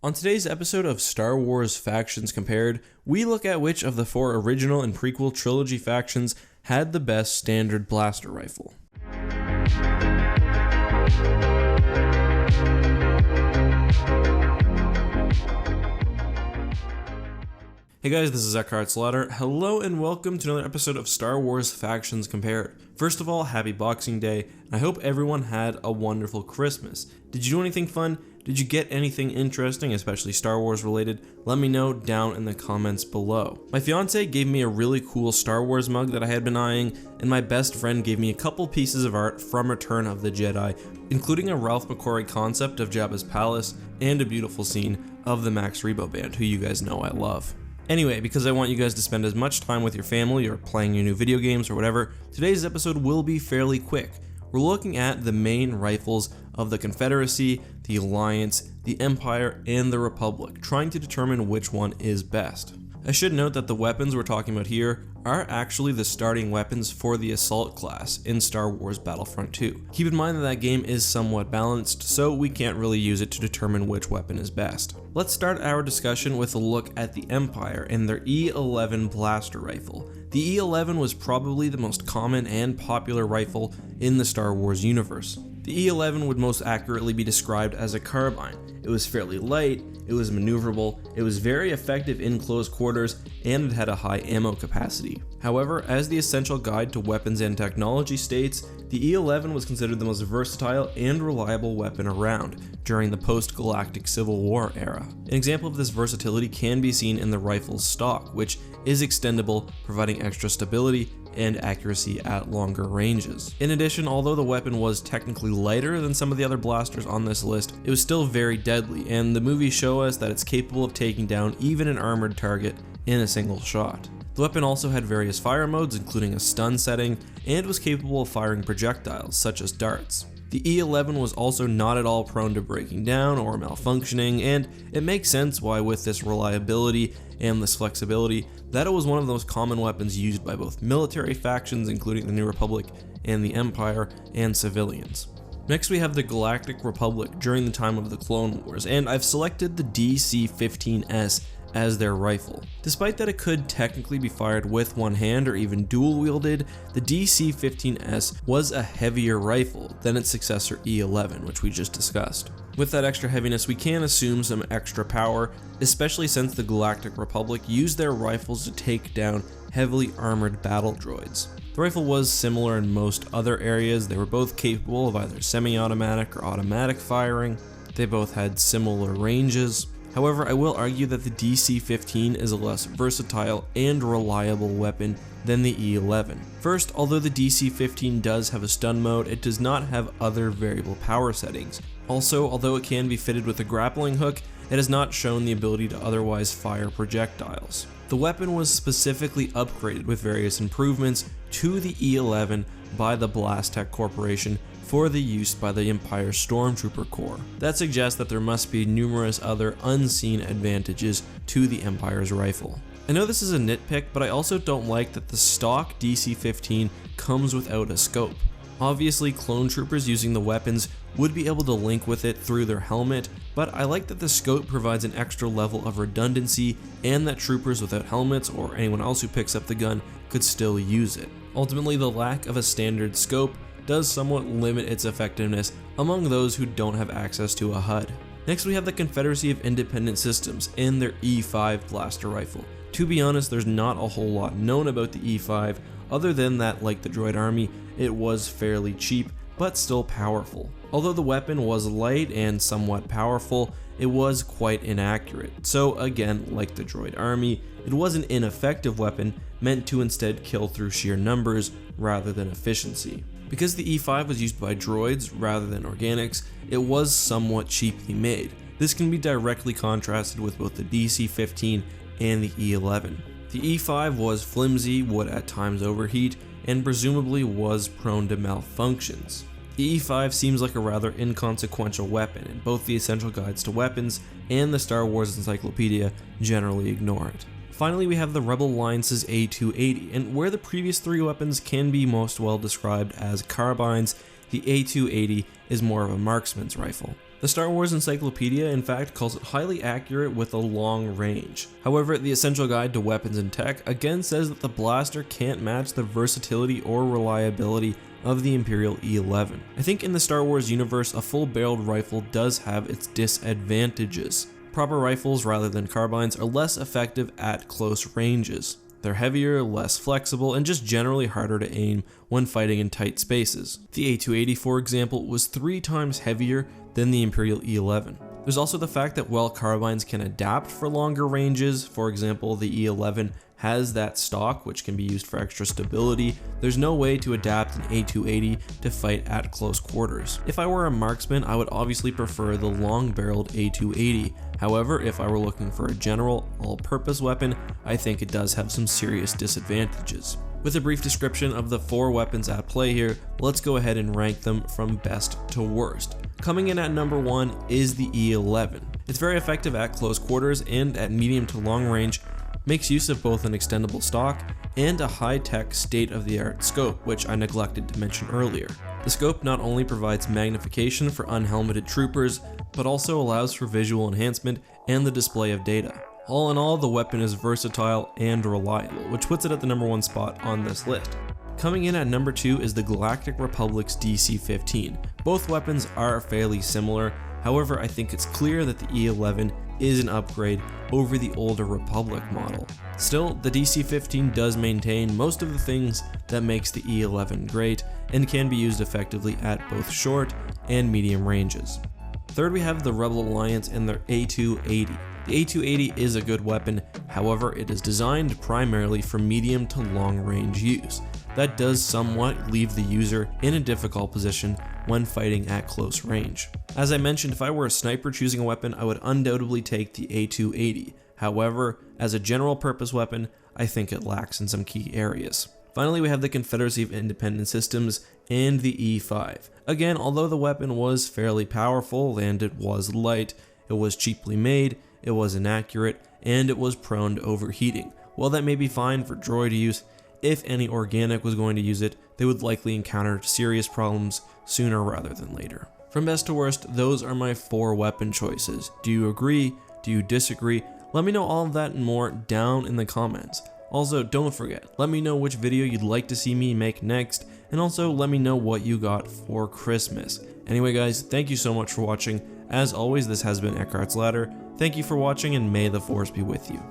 On today's episode of Star Wars Factions Compared, we look at which of the 4 original and prequel trilogy factions had the best standard blaster rifle. Hey guys, this is EckhartsLadder. Hello and welcome to another episode of Star Wars Factions Compared. First of all, happy Boxing Day, and I hope everyone had a wonderful Christmas. Did you do anything fun? Did you get anything interesting, especially Star Wars related? Let me know down in the comments below. My fiance gave me a really cool Star Wars mug that I had been eyeing, and my best friend gave me a couple pieces of art from Return of the Jedi, including a Ralph McQuarrie concept of Jabba's palace and a beautiful scene of the Max Rebo band, who you guys know I love. Anyway, because I want you guys to spend as much time with your family or playing your new video games or whatever, today's episode will be fairly quick. We're looking at the main rifles of the Confederacy, the Alliance, the Empire, and the Republic, trying to determine which one is best. I should note that the weapons we're talking about here are actually the starting weapons for the Assault class in Star Wars Battlefront 2. Keep in mind that that game is somewhat balanced, so we can't really use it to determine which weapon is best. Let's start our discussion with a look at the Empire and their E11 Blaster Rifle. The E11 was probably the most common and popular rifle in the Star Wars universe. The E11 would most accurately be described as a carbine. It was fairly light, it was maneuverable, it was very effective in close quarters, and it had a high ammo capacity. However, as the Essential Guide to Weapons and Technology states, the E11 was considered the most versatile and reliable weapon around during the post-Galactic Civil War era. An example of this versatility can be seen in the rifle's stock, which is extendable, providing extra stability and accuracy at longer ranges. In addition, although the weapon was technically lighter than some of the other blasters on this list, it was still very deadly, and the movies show us that it's capable of taking down even an armored target in a single shot. The weapon also had various fire modes, including a stun setting, and was capable of firing projectiles, such as darts. The E11 was also not at all prone to breaking down or malfunctioning, and it makes sense why, with this reliability and this flexibility, that it was one of the most common weapons used by both military factions, including the New Republic and the Empire, and civilians. Next we have the Galactic Republic during the time of the Clone Wars, and I've selected the DC-15S as their rifle. Despite that it could technically be fired with one hand or even dual wielded, the DC-15S was a heavier rifle than its successor E11, which we just discussed. With that extra heaviness, we can assume some extra power, especially since the Galactic Republic used their rifles to take down heavily armored battle droids. The rifle was similar in most other areas. They were both capable of either semi-automatic or automatic firing. They both had similar ranges. However, I will argue that the DC-15 is a less versatile and reliable weapon than the E11. First, although the DC-15 does have a stun mode, it does not have other variable power settings. Also, although it can be fitted with a grappling hook, it has not shown the ability to otherwise fire projectiles. The weapon was specifically upgraded with various improvements to the E11 by the Blastech Corporation for the use by the Empire Stormtrooper Corps. That suggests that there must be numerous other unseen advantages to the Empire's rifle. I know this is a nitpick, but I also don't like that the stock DC-15 comes without a scope. Obviously, clone troopers using the weapons would be able to link with it through their helmet, but I like that the scope provides an extra level of redundancy and that troopers without helmets or anyone else who picks up the gun could still use it. Ultimately, the lack of a standard scope does somewhat limit its effectiveness among those who don't have access to a HUD. Next we have the Confederacy of Independent Systems and their E5 Blaster Rifle. To be honest, there's not a whole lot known about the E5 other than that, like the Droid Army, it was fairly cheap but still powerful. Although the weapon was light and somewhat powerful, it was quite inaccurate. So again, like the Droid Army, it was an ineffective weapon meant to instead kill through sheer numbers rather than efficiency. Because the E5 was used by droids rather than organics, it was somewhat cheaply made. This can be directly contrasted with both the DC-15 and the E11. The E5 was flimsy, would at times overheat, and presumably was prone to malfunctions. The E5 seems like a rather inconsequential weapon, and both the Essential Guides to Weapons and the Star Wars Encyclopedia generally ignore it. Finally, we have the Rebel Alliance's A280, and where the previous 3 weapons can be most well described as carbines, the A280 is more of a marksman's rifle. The Star Wars Encyclopedia in fact calls it highly accurate with a long range. However, the Essential Guide to Weapons and Tech again says that the blaster can't match the versatility or reliability of the Imperial E11. I think in the Star Wars universe, a full-barreled rifle does have its disadvantages. Proper rifles rather than carbines are less effective at close ranges. They're heavier, less flexible, and just generally harder to aim when fighting in tight spaces. The A280, for example, was 3 times heavier than the Imperial E11. There's also the fact that while carbines can adapt for longer ranges, for example, the E11 has that stock which can be used for extra stability, there's no way to adapt an A280 to fight at close quarters. If I were a marksman, I would obviously prefer the long-barreled A280. However, if I were looking for a general, all-purpose weapon, I think it does have some serious disadvantages. With a brief description of the 4 weapons at play here, let's go ahead and rank them from best to worst. Coming in at number 1 is the E11. It's very effective at close quarters and at medium to long range, makes use of both an extendable stock and a high-tech state-of-the-art scope, which I neglected to mention earlier. The scope not only provides magnification for unhelmeted troopers, but also allows for visual enhancement and the display of data. All in all, the weapon is versatile and reliable, which puts it at the number 1 spot on this list. Coming in at number 2 is the Galactic Republic's DC-15. Both weapons are fairly similar, however I think it's clear that the E11 is an upgrade over the older Republic model. Still, the DC-15 does maintain most of the things that makes the E11 great and can be used effectively at both short and medium ranges. Third, we have the Rebel Alliance and their A280. The A280 is a good weapon, however it is designed primarily for medium to long range use. That does somewhat leave the user in a difficult position when fighting at close range. As I mentioned, if I were a sniper choosing a weapon, I would undoubtedly take the A280. However, as a general purpose weapon, I think it lacks in some key areas. Finally, we have the Confederacy of Independent Systems and the E5. Again, although the weapon was fairly powerful and it was light, it was cheaply made, it was inaccurate, and it was prone to overheating. While that may be fine for droid use, if any organic was going to use it, they would likely encounter serious problems sooner rather than later. From best to worst, those are my 4 weapon choices. Do you agree? Do you disagree? Let me know all of that and more down in the comments. Also, don't forget, let me know which video you'd like to see me make next, and also let me know what you got for Christmas. Anyway guys, thank you so much for watching. As always, this has been EckhartsLadder. Thank you for watching and may the Force be with you.